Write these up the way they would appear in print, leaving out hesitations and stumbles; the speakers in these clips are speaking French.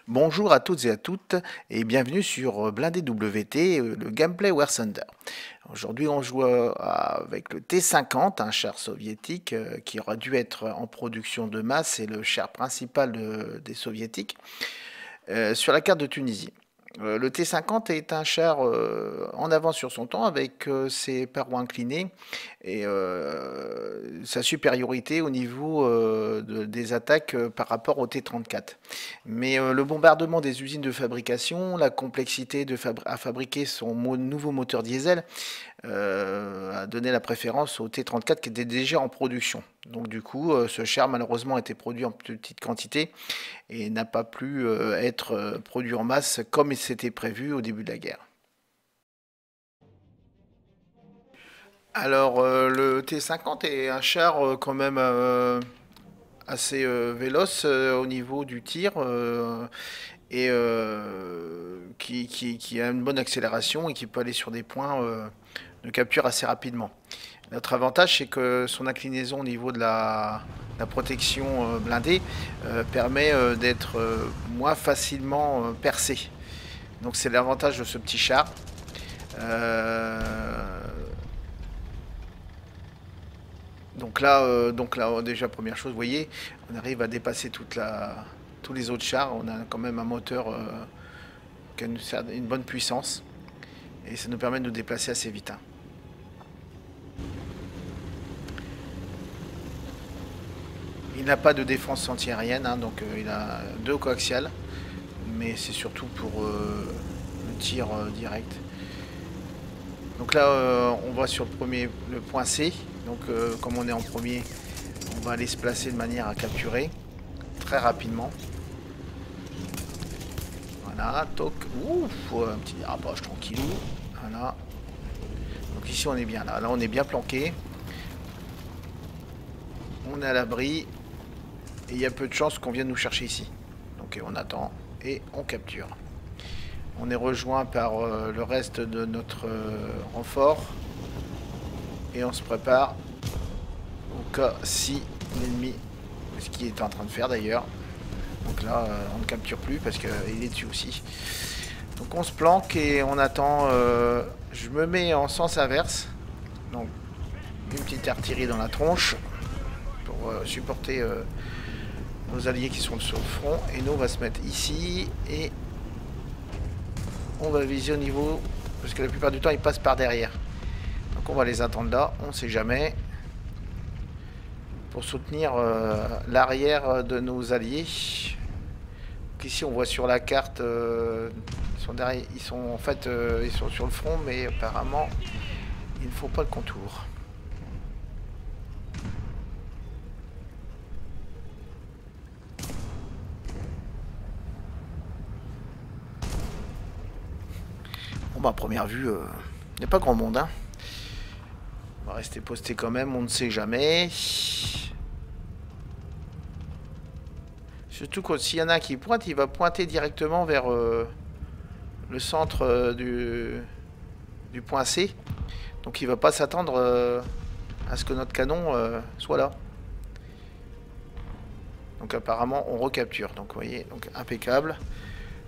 Bonjour à toutes et à toutes et bienvenue sur Blindé WT, le gameplay War Thunder. Aujourd'hui on joue avec le T-50, un char soviétique qui aurait dû être en production de masse et le char principal des soviétiques sur la carte de Tunisie. Le T-50 est un char en avance sur son temps avec ses parois inclinées et sa supériorité au niveau des attaques par rapport au T-34. Mais le bombardement des usines de fabrication, la complexité à fabriquer son nouveau moteur diesel a donné la préférence au T-34 qui était déjà en production. Donc du coup, ce char malheureusement a été produit en petite quantité et n'a pas pu être produit en masse comme il s'était prévu au début de la guerre. Alors le T-50 est un char quand même assez véloce au niveau du tir et qui a une bonne accélération et qui peut aller sur des points de capture assez rapidement. Notre avantage, c'est que son inclinaison au niveau de la protection blindée permet d'être moins facilement percé. Donc c'est l'avantage de ce petit char. Donc là, déjà première chose, vous voyez, on arrive à dépasser tous les autres chars. On a quand même un moteur qui a une bonne puissance et ça nous permet de nous déplacer assez vite, hein. Il n'a pas de défense antiaérienne, hein, donc il a deux coaxiales, mais c'est surtout pour le tir direct. Donc là, on va sur le point C. Donc comme on est en premier, on va aller se placer de manière à capturer très rapidement. Voilà, toc, ouf, un petit dérapage tranquillou. Voilà. Donc ici on est bien là. Là on est bien planqué. On est à l'abri. Et il y a peu de chances qu'on vienne nous chercher ici. Donc on attend et on capture. On est rejoint par le reste de notre renfort. Et on se prépare au cas si l'ennemi, ce qu'il est en train de faire d'ailleurs. Donc là, on ne capture plus parce qu'il est dessus aussi. Donc on se planque et on attend. Je me mets en sens inverse. Donc une petite artillerie dans la tronche pour supporter nos alliés qui sont sur le front. Et nous, on va se mettre ici et on va viser au niveau, parce que la plupart du temps, ils passent par derrière. Donc on va les attendre là, on ne sait jamais, pour soutenir l'arrière de nos alliés. Donc ici, on voit sur la carte, ils sont derrière, ils sont en fait, ils sont sur le front, mais apparemment, il ne faut pas le contour. Bon bah, à première vue, il n'y a pas grand monde, hein. On va rester posté quand même, on ne sait jamais. Surtout que s'il y en a un qui pointe, il va pointer directement vers le centre du point C. Donc il ne va pas s'attendre à ce que notre canon soit là. Donc apparemment on recapture. Donc vous voyez, donc impeccable.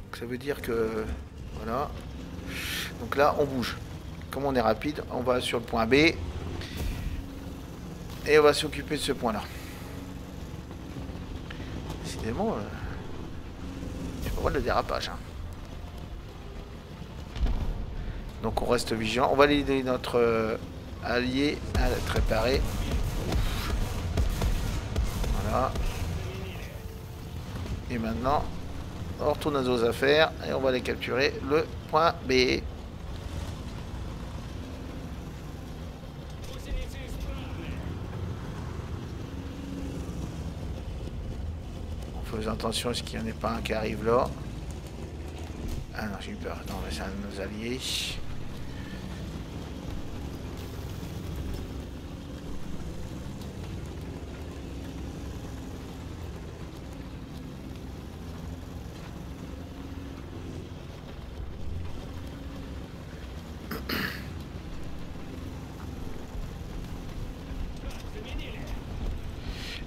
Donc, ça veut dire que voilà. Donc là on bouge. Comme on est rapide, on va sur le point B. Et on va s'occuper de ce point là. Décidément, c'est pas mal de dérapage, hein. Donc on reste vigilant. On va aider notre allié à être réparé. Voilà. Et maintenant, on retourne à nos affaires et on va aller capturer le point B. Faisons attention à ce qu'il n'y en ait pas un qui arrive là. Ah non, j'ai eu peur. Non, mais c'est un de nos alliés.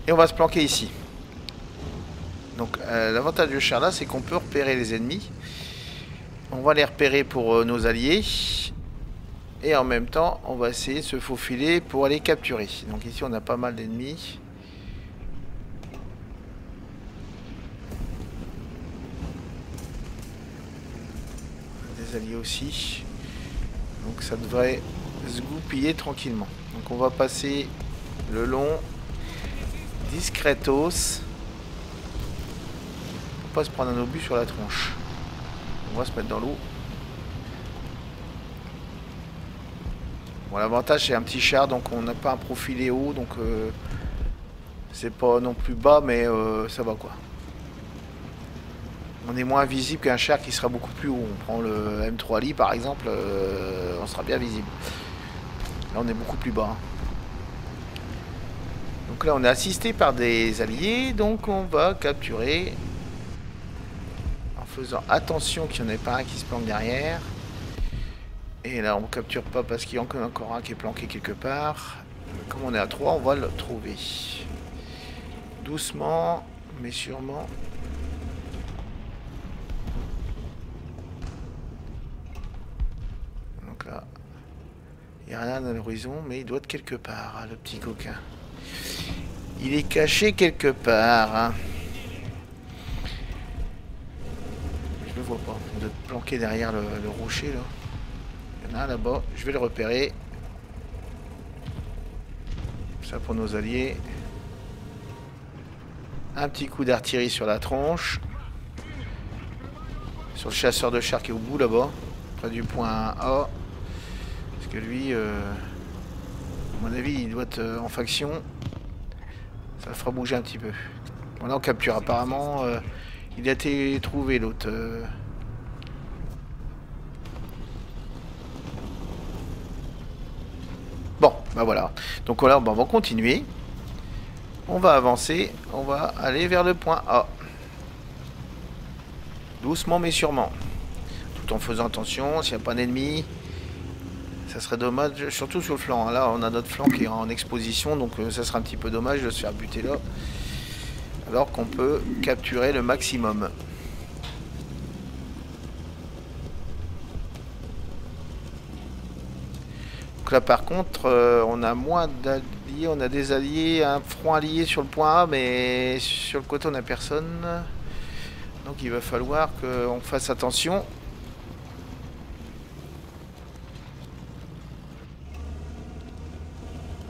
Et on va se planquer ici. Donc l'avantage du char là, c'est qu'on peut repérer les ennemis. On va les repérer pour nos alliés. Et en même temps, on va essayer de se faufiler pour aller capturer. Donc ici, on a pas mal d'ennemis. Des alliés aussi. Donc ça devrait se goupiller tranquillement. Donc on va passer le long discretos. Pour pas se prendre un obus sur la tronche. On va se mettre dans l'eau. Bon, l'avantage c'est un petit char, donc on n'a pas un profil haut, donc c'est pas non plus bas, mais ça va quoi. On est moins visible qu'un char qui sera beaucoup plus haut. On prend le M3 Li par exemple, on sera bien visible. Là on est beaucoup plus bas. Donc là on est assisté par des alliés, donc on va capturer en faisant attention qu'il n'y en ait pas un qui se planque derrière. Et là on ne capture pas parce qu'il y en a encore un qui est planqué quelque part. Comme on est à 3, on va le trouver. Doucement, mais sûrement. Donc là, il n'y a rien à l'horizon, mais il doit être quelque part, hein, le petit coquin. Il est caché quelque part. Hein. Je le vois pas. Il doit être planqué derrière le rocher là. Il y en a un là-bas. Je vais le repérer. Ça pour nos alliés. Un petit coup d'artillerie sur la tronche. Sur le chasseur de char qui est au bout là-bas. Près du point A. Parce que lui, à mon avis, il doit être en faction. Ça le fera bouger un petit peu. Bon là on capture apparemment. Il a été trouvé l'autre. Bon, bah voilà. Donc là, on va continuer. On va avancer. On va aller vers le point A. Doucement mais sûrement. Tout en faisant attention, s'il n'y a pas d'ennemi. Ça serait dommage, surtout sur le flanc. Là, on a notre flanc qui est en exposition. Donc ça serait un petit peu dommage de se faire buter là. Alors qu'on peut capturer le maximum. Donc là par contre on a moins d'alliés, on a des alliés, un front allié sur le point A, mais sur le côté on n'a personne. Donc il va falloir qu'on fasse attention.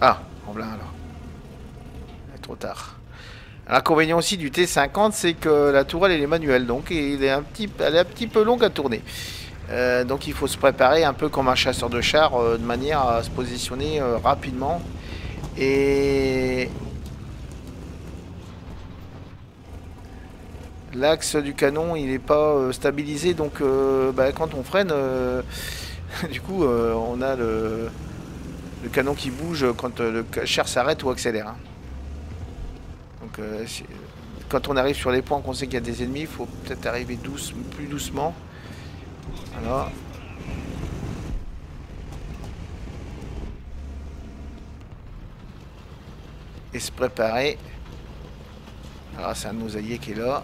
Ah, en plein alors. Trop tard. L'inconvénient aussi du T50, c'est que la tourelle elle est manuelle, donc elle est un petit peu longue à tourner. Donc il faut se préparer un peu comme un chasseur de char de manière à se positionner rapidement. Et l'axe du canon il n'est pas stabilisé, donc quand on freine, du coup on a le canon qui bouge quand le char s'arrête ou accélère. Hein. Donc quand on arrive sur les points qu'on sait qu'il y a des ennemis, il faut peut-être arriver plus doucement. Voilà. Et se préparer. Alors c'est un de nos alliés qui est là.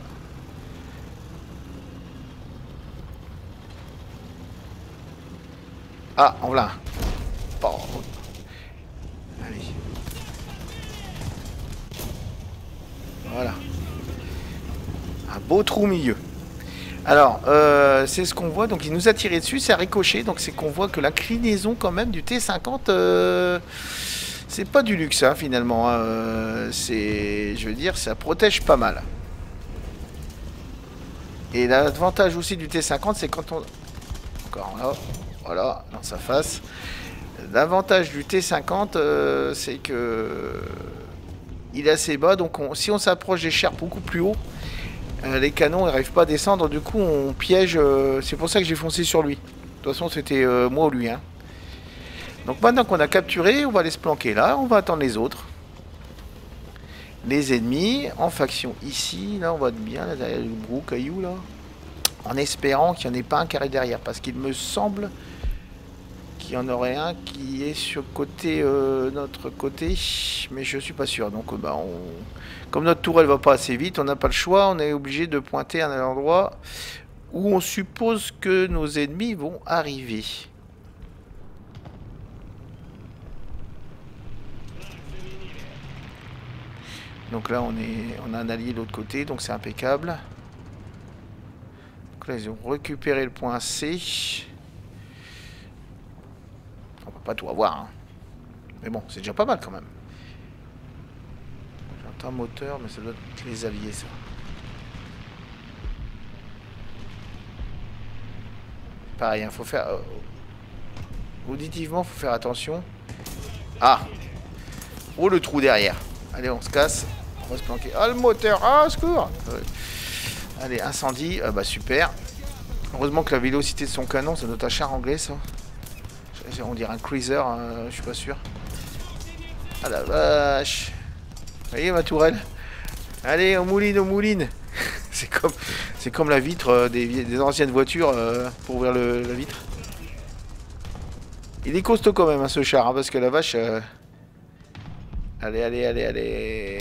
Ah, en plein. Bon. Allez. Voilà. Un beau trou au milieu. Alors, c'est ce qu'on voit. Donc, il nous a tiré dessus, ça a ricoché. Donc, c'est qu'on voit que l'inclinaison, quand même, du T50, c'est pas du luxe, hein, finalement. Je veux dire, ça protège pas mal. Et l'avantage aussi du T50, c'est quand on... Encore là, voilà, dans sa face. L'avantage du T50, c'est que... Il est assez bas, donc si on s'approche des chars beaucoup plus haut, les canons n'arrivent pas à descendre, du coup on piège, c'est pour ça que j'ai foncé sur lui. De toute façon c'était moi ou lui. Hein. Donc maintenant qu'on a capturé, on va aller se planquer là, on va attendre les autres. Les ennemis en faction ici, là on va être bien, là, derrière le gros caillou là. En espérant qu'il n'y en ait pas un qui arrive derrière, parce qu'il me semble qu'il y en aurait un qui est sur côté notre côté, mais je suis pas sûr. Donc bah, comme notre tour elle va pas assez vite, on n'a pas le choix, on est obligé de pointer à un endroit où on suppose que nos ennemis vont arriver. Donc là on a un allié de l'autre côté, donc c'est impeccable. Donc là ils ont récupéré le point C. On va pas tout avoir, hein. Mais bon, c'est déjà pas mal quand même. J'entends un moteur, mais ça doit être les alliés ça. Pareil, il faut faire... auditivement, faut faire attention. Ah! Oh, le trou derrière. Allez, on se casse. On va se planquer. Ah, le moteur! Ah, secours! Allez, incendie. Ah, bah, super. Heureusement que la vélocité de son canon, ça doit être un char anglais, ça. On dirait un cruiser, je suis pas sûr. Ah la vache! Vous voyez ma tourelle? Allez, on mouline, on mouline! C'est comme la vitre des anciennes voitures pour ouvrir la vitre. Il est costaud quand même, hein, ce char, hein, parce que la vache... Allez, allez, allez, allez...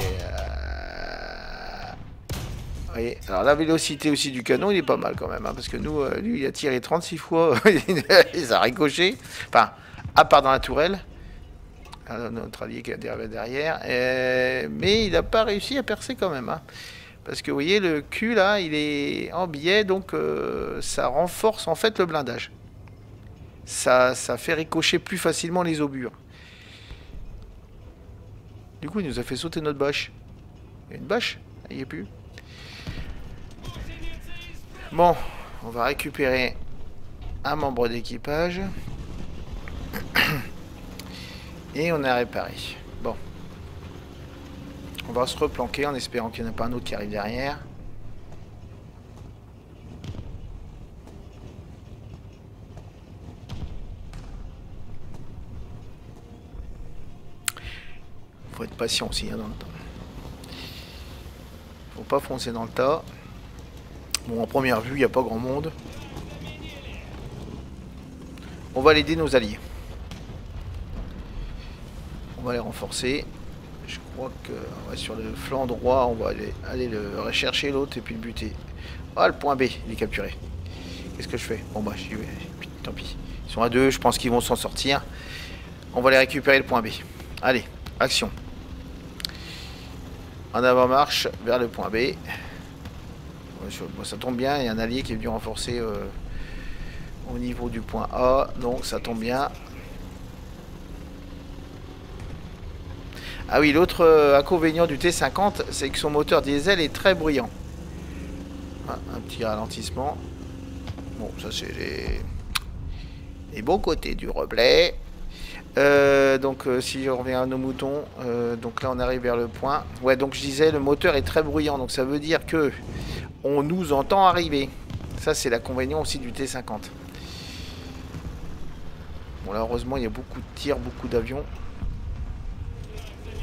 Vous voyez, alors la vélocité aussi du canon, il est pas mal quand même, hein, parce que nous, lui, il a tiré 36 fois, il a ricoché. Enfin, à part dans la tourelle. Alors, notre allié qui est derrière. Mais il n'a pas réussi à percer quand même, hein. Parce que vous voyez, le cul là, il est en biais, donc ça renforce en fait le blindage. Ça fait ricocher plus facilement les obus. Du coup, il nous a fait sauter notre bâche. Il y a une bâche? Il n'y est plus. Bon, on va récupérer un membre d'équipage. Et on a réparé. Bon. On va se replanquer en espérant qu'il n'y en a pas un autre qui arrive derrière. Faut être patient aussi, hein, dans le temps. Faut pas foncer dans le tas. Bon, en première vue, il n'y a pas grand monde. On va aider nos alliés. On va les renforcer. Je crois que ouais, sur le flanc droit, on va aller le rechercher l'autre et puis le buter. Ah, le point B, il est capturé. Qu'est-ce que je fais? Bon bah, j'y vais. Tant pis. Ils sont à deux, je pense qu'ils vont s'en sortir. On va les récupérer le point B. Allez, action. En avant-marche vers le point B. Bon, ça tombe bien, il y a un allié qui est venu renforcer au niveau du point A. Donc ça tombe bien. Ah oui, l'autre inconvénient du T50, c'est que son moteur diesel est très bruyant. Ah, un petit ralentissement. Bon, ça c'est les bons côtés du replay. Donc si je reviens à nos moutons, donc là on arrive vers le point. Ouais, donc je disais, le moteur est très bruyant, donc ça veut dire que on nous entend arriver. Ça c'est l'inconvénient aussi du T50. Bon là heureusement il y a beaucoup de tirs, beaucoup d'avions.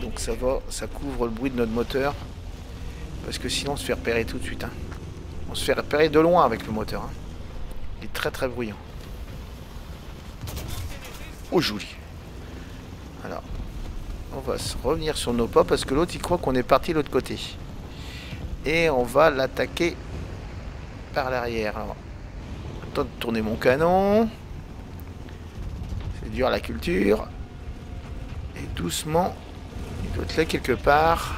Donc ça va, ça couvre le bruit de notre moteur. Parce que sinon on se fait repérer tout de suite, hein. On se fait repérer de loin avec le moteur, hein. Il est très très bruyant. Oh joli. Alors, on va se revenir sur nos pas parce que l'autre il croit qu'on est parti de l'autre côté. Et on va l'attaquer par l'arrière. Alors, temps de tourner mon canon. C'est dur la culture. Et doucement, il doit être là quelque part.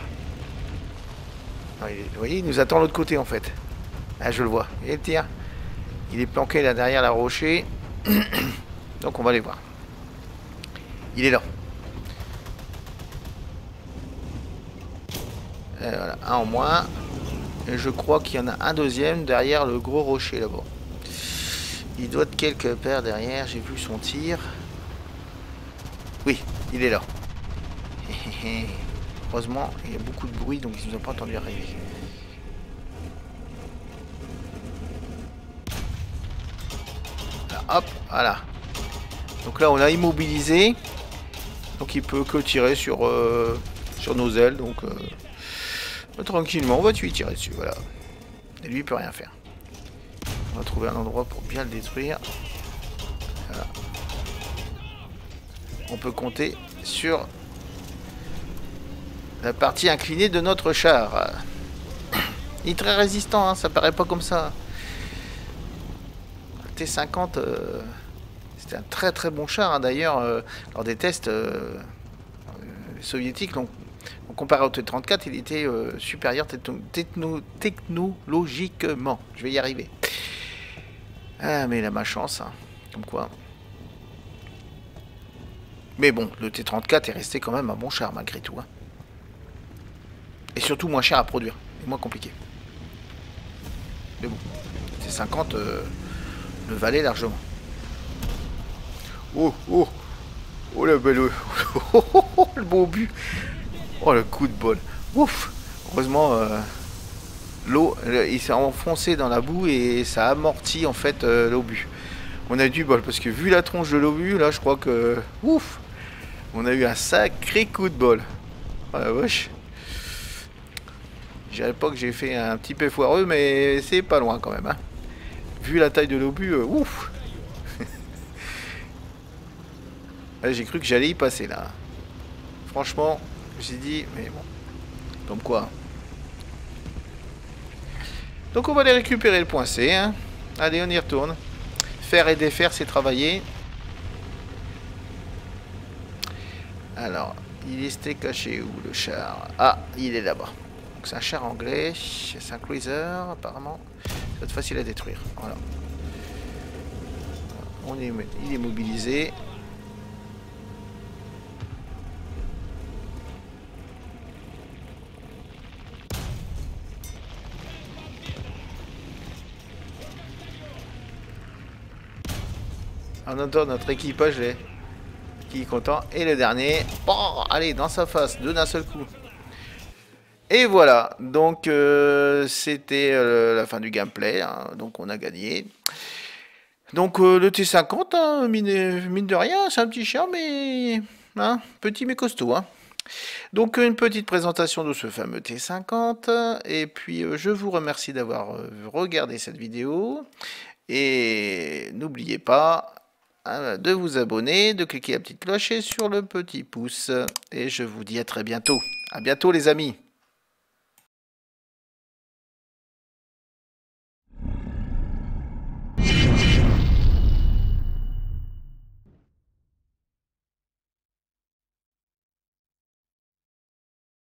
Non, vous voyez, il nous attend de l'autre côté en fait. Ah, je le vois. Et le tir. Il est planqué là derrière la rocher. Donc on va aller voir. Il est là. Et voilà, un en moins. Et je crois qu'il y en a un deuxième derrière le gros rocher là-bas. Il doit être quelque part derrière. J'ai vu son tir. Oui, il est là. Heureusement, il y a beaucoup de bruit, donc ils ne nous ont pas entendu arriver. Là, hop, voilà. Donc là, on l'a immobilisé. Donc il peut que tirer sur nos ailes. Donc tranquillement, on va tuer, tirer dessus. Voilà. Et lui, il peut rien faire. On va trouver un endroit pour bien le détruire. Voilà. on peut compter sur la partie inclinée de notre char. Il est très résistant, hein, ça paraît pas comme ça. Le T50, c'était un très très bon char, hein. D'ailleurs, lors des tests soviétiques, comparé au T-34, il était supérieur technologiquement. Je vais y arriver. Ah, mais il a ma chance, hein, comme quoi. Mais bon, le T-34 est resté quand même un bon char malgré tout, hein. Et surtout moins cher à produire, et moins compliqué. Mais bon, le T-50 le valait largement. Oh, oh, oh la belle... le beau but. Oh, le coup de bol. Ouf. Heureusement, l'eau, il s'est enfoncé dans la boue et ça amortit en fait l'obus. On a eu du bol parce que vu la tronche de l'obus, là, je crois que... Ouf. On a eu un sacré coup de bol. Oh la vache. Je dirais pas que j'ai fait un petit peu foireux, mais c'est pas loin quand même, hein. Vu la taille de l'obus, ouf. J'ai cru que j'allais y passer là. Franchement, je me suis dit, mais bon, comme quoi. Donc on va aller récupérer le point C, hein. Allez, on y retourne. Faire et défaire, c'est travailler. Alors, il était caché où le char? Ah, il est là-bas. Donc c'est un char anglais, c'est un cruiser apparemment. Ça va être facile à détruire. Voilà. Il est mobilisé. En attendant, notre équipage qui est content. Et le dernier, bon, allez, dans sa face, deux d'un seul coup. Et voilà, donc c'était la fin du gameplay, hein, donc on a gagné. Donc le T50, hein, mine de rien, c'est un petit chien, mais hein, petit mais costaud, hein. Donc une petite présentation de ce fameux T50, et puis je vous remercie d'avoir regardé cette vidéo, et n'oubliez pas de vous abonner, de cliquer la petite cloche et sur le petit pouce, et je vous dis à très bientôt. À bientôt les amis.